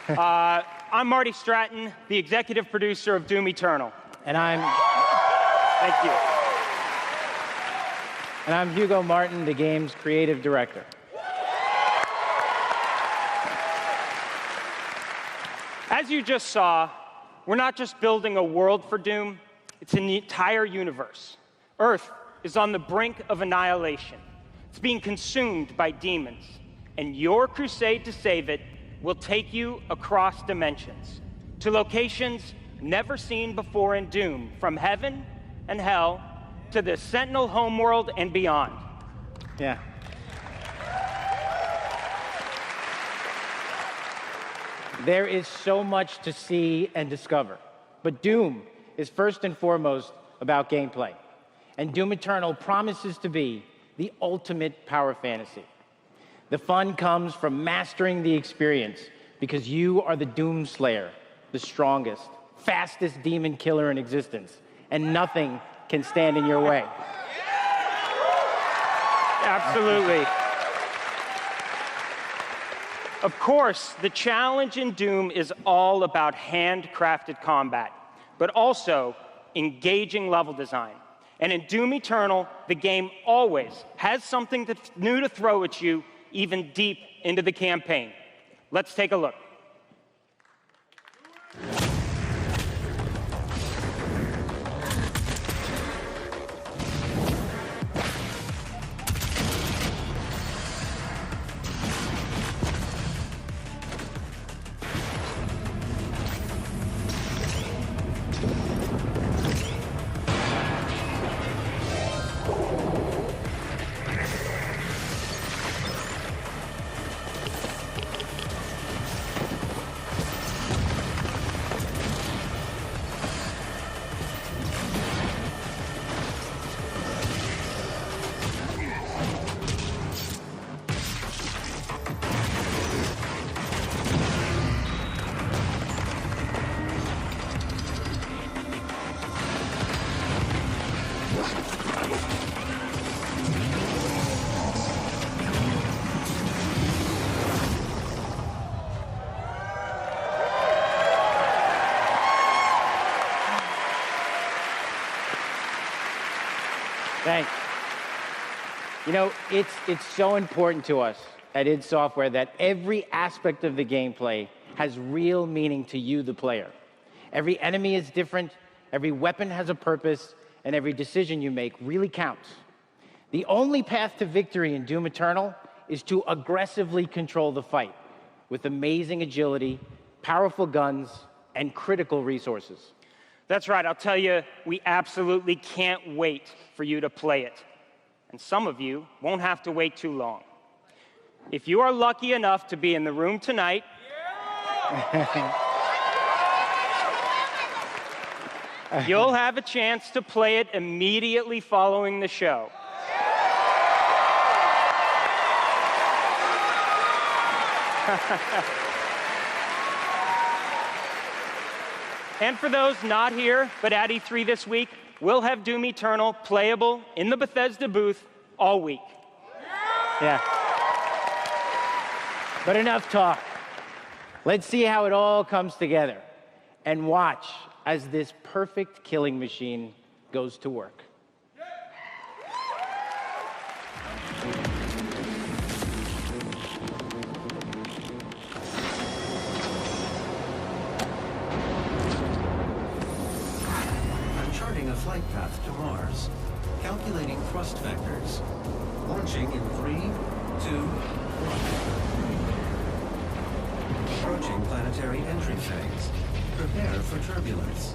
I'm Marty Stratton, the executive producer of Doom Eternal. And I'm... Thank you. And I'm Hugo Martin, the game's creative director. As you just saw, we're not just building a world for Doom, it's an entire universe. Earth is on the brink of annihilation. It's being consumed by demons. and your crusade to save it will take you across dimensions, to locations never seen before in Doom, from heaven and hell to the Sentinel homeworld and beyond. Yeah. There is so much to see and discover, but Doom is first and foremost about gameplay. And Doom Eternal promises to be the ultimate power fantasy. The fun comes from mastering the experience because you are the Doom Slayer, the strongest, fastest demon killer in existence, and nothing can stand in your way. Absolutely. Of course, the challenge in Doom is all about handcrafted combat, but also engaging level design. And in Doom Eternal, the game always has something that's new to throw at you, even deep into the campaign. Let's take a look. Thanks. You know, it's so important to us at id Software that every aspect of the gameplay has real meaning to you, the player. Every enemy is different, every weapon has a purpose, and every decision you make really counts. The only path to victory in Doom Eternal is to aggressively control the fight with amazing agility, powerful guns, and critical resources. That's right, I'll tell you, we absolutely can't wait for you to play it. And some of you won't have to wait too long. If you are lucky enough to be in the room tonight, you'll have a chance to play it immediately following the show. And for those not here, but at E3 this week, we'll have Doom Eternal playable in the Bethesda booth all week. Yeah. But enough talk. Let's see how it all comes together and watch as this perfect killing machine goes to work. Charting a flight path to Mars. Calculating thrust vectors. Launching in 3, 2, 1. Approaching planetary entry phase. Prepare for turbulence.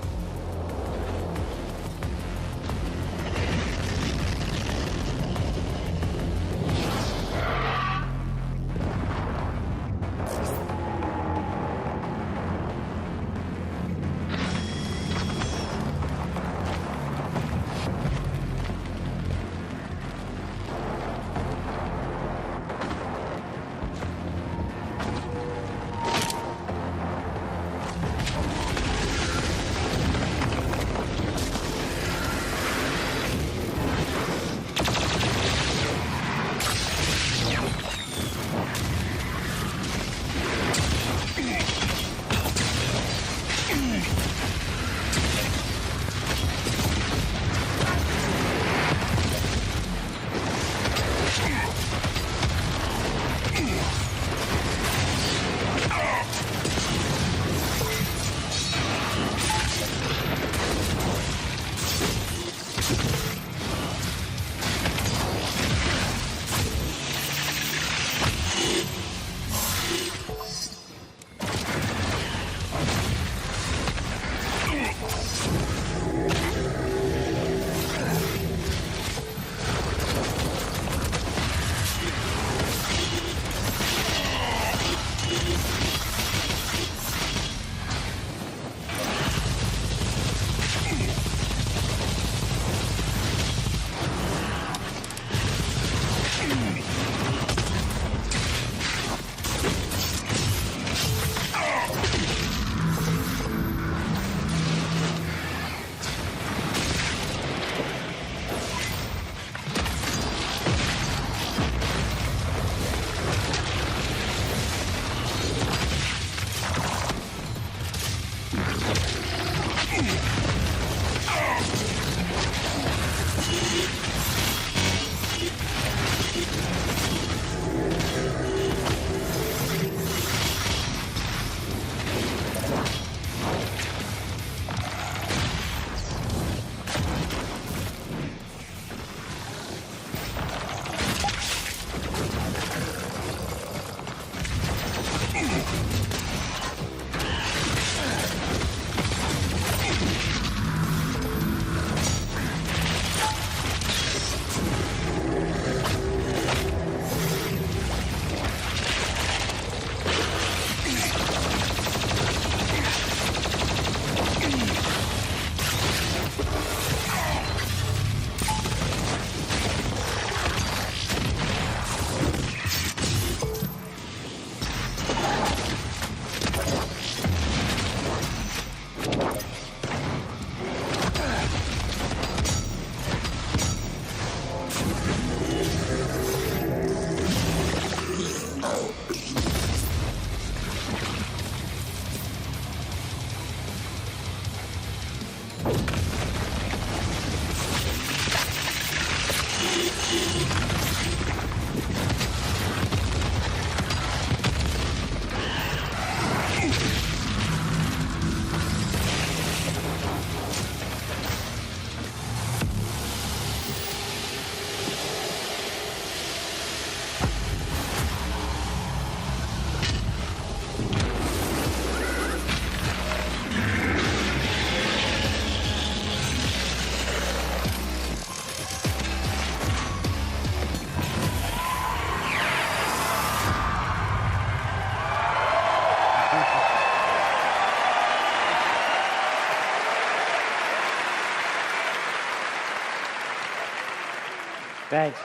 Thanks.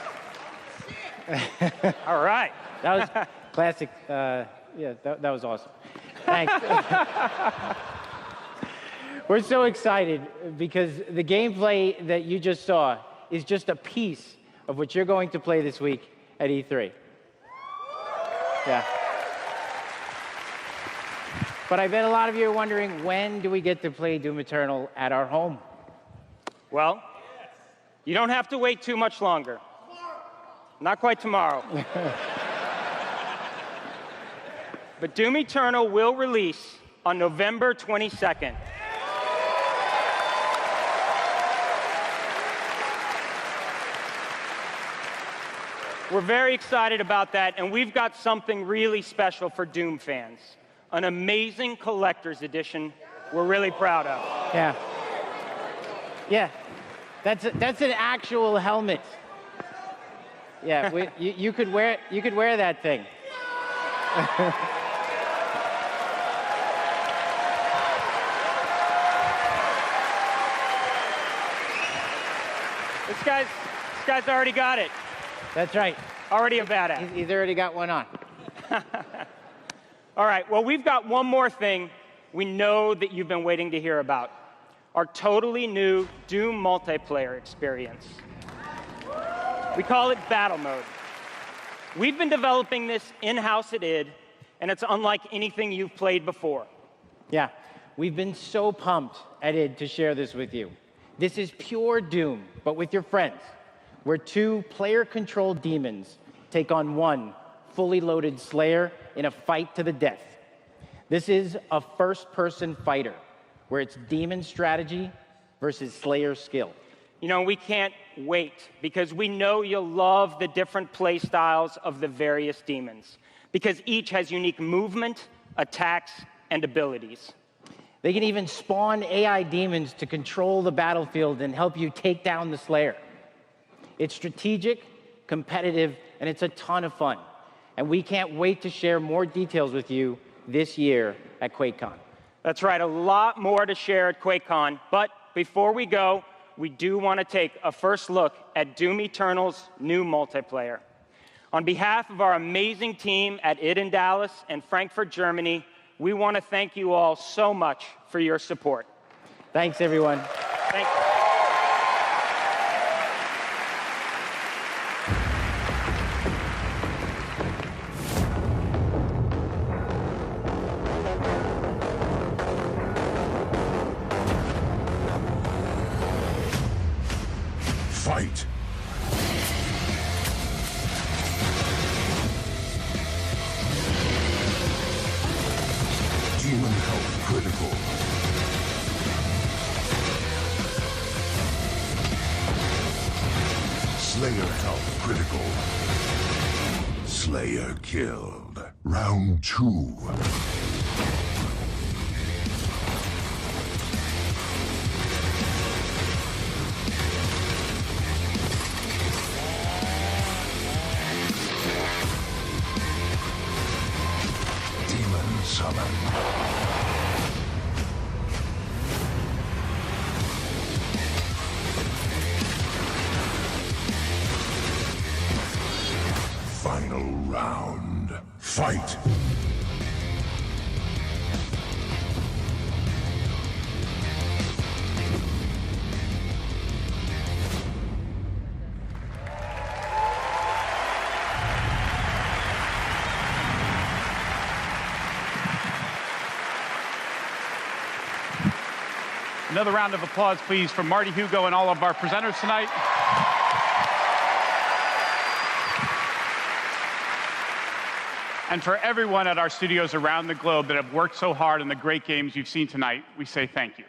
All right. That was classic. Yeah, that was awesome. Thanks. We're so excited because the gameplay that you just saw is just a piece of what you're going to play this week at E3. Yeah. But I bet a lot of you are wondering, when do we get to play Doom Eternal at our home? Well, you don't have to wait too much longer. Not quite tomorrow. But Doom Eternal will release on November 22nd. We're very excited about that, and we've got something really special for Doom fans. An amazing collector's edition we're really proud of. Yeah. Yeah. That's an actual helmet. Yeah, you could wear that thing. This guy's already got it. That's right. Already a badass. He's already got one on. All right, well, we've got one more thing we know that you've been waiting to hear about. Our totally new Doom multiplayer experience. We call it Battle Mode. We've been developing this in-house at id, and it's unlike anything you've played before. Yeah, we've been so pumped at id to share this with you. This is pure Doom, but with your friends, where two player-controlled demons take on one fully loaded Slayer in a fight to the death. This is a first-person fighter, where it's demon strategy versus Slayer skill. You know, we can't wait, because we know you'll love the different play styles of the various demons, because each has unique movement, attacks, and abilities. They can even spawn AI demons to control the battlefield and help you take down the Slayer. It's strategic, competitive, and it's a ton of fun. And we can't wait to share more details with you this year at QuakeCon. That's right, a lot more to share at QuakeCon. But before we go, we do want to take a first look at Doom Eternal's new multiplayer. On behalf of our amazing team at id in Dallas and Frankfurt, Germany, we want to thank you all so much for your support. Thanks, everyone. Thank you. Fight. Demon health critical. Slayer health critical. Slayer killed. Round 2. Summon. Final round. Fight! Another round of applause, please, from Marty, Hugo, and all of our presenters tonight. And for everyone at our studios around the globe that have worked so hard on the great games you've seen tonight, we say thank you.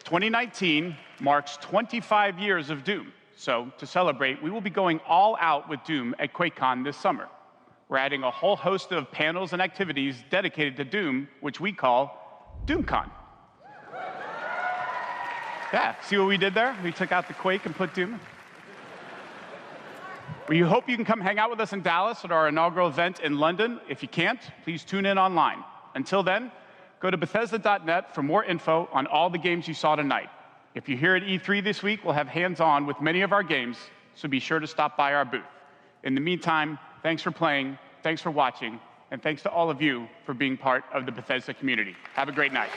2019 marks 25 years of Doom. So to celebrate, we will be going all out with Doom at QuakeCon this summer. We're adding a whole host of panels and activities dedicated to Doom, which we call DoomCon. Yeah, see what we did there? We took out the Quake and put Doom. We hope you can come hang out with us in Dallas at our inaugural event in London. If you can't, please tune in online. Until then, go to Bethesda.net for more info on all the games you saw tonight. If you're here at E3 this week, we'll have hands-on with many of our games, so be sure to stop by our booth. In the meantime, thanks for playing, thanks for watching, and thanks to all of you for being part of the Bethesda community. Have a great night.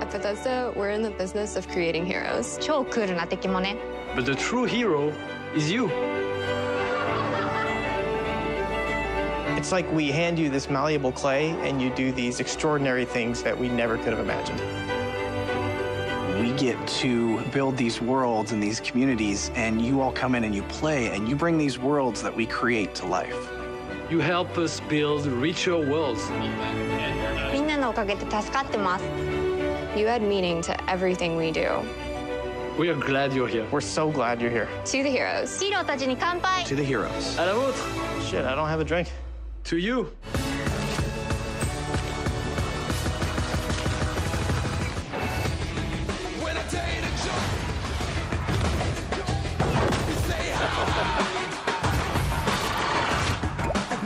At Bethesda, we're in the business of creating heroes. 超クールな敵もね。 But the true hero is you. It's like we hand you this malleable clay and you do these extraordinary things that we never could have imagined. We get to build these worlds and these communities, and you all come in and you play, and you bring these worlds that we create to life. You help us build richer worlds. みんなのおかげで助かってます。 You add meaning to everything we do. We are glad you're here. We're so glad you're here. To the heroes. ヒーローたちに乾杯。 To the heroes. À la vôtre. Shit, I don't have a drink. To you.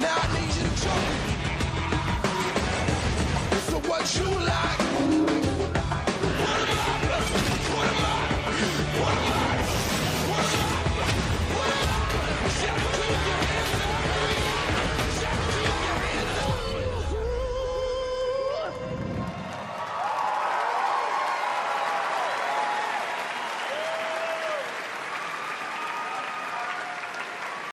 Now I need you to jump. So what you like?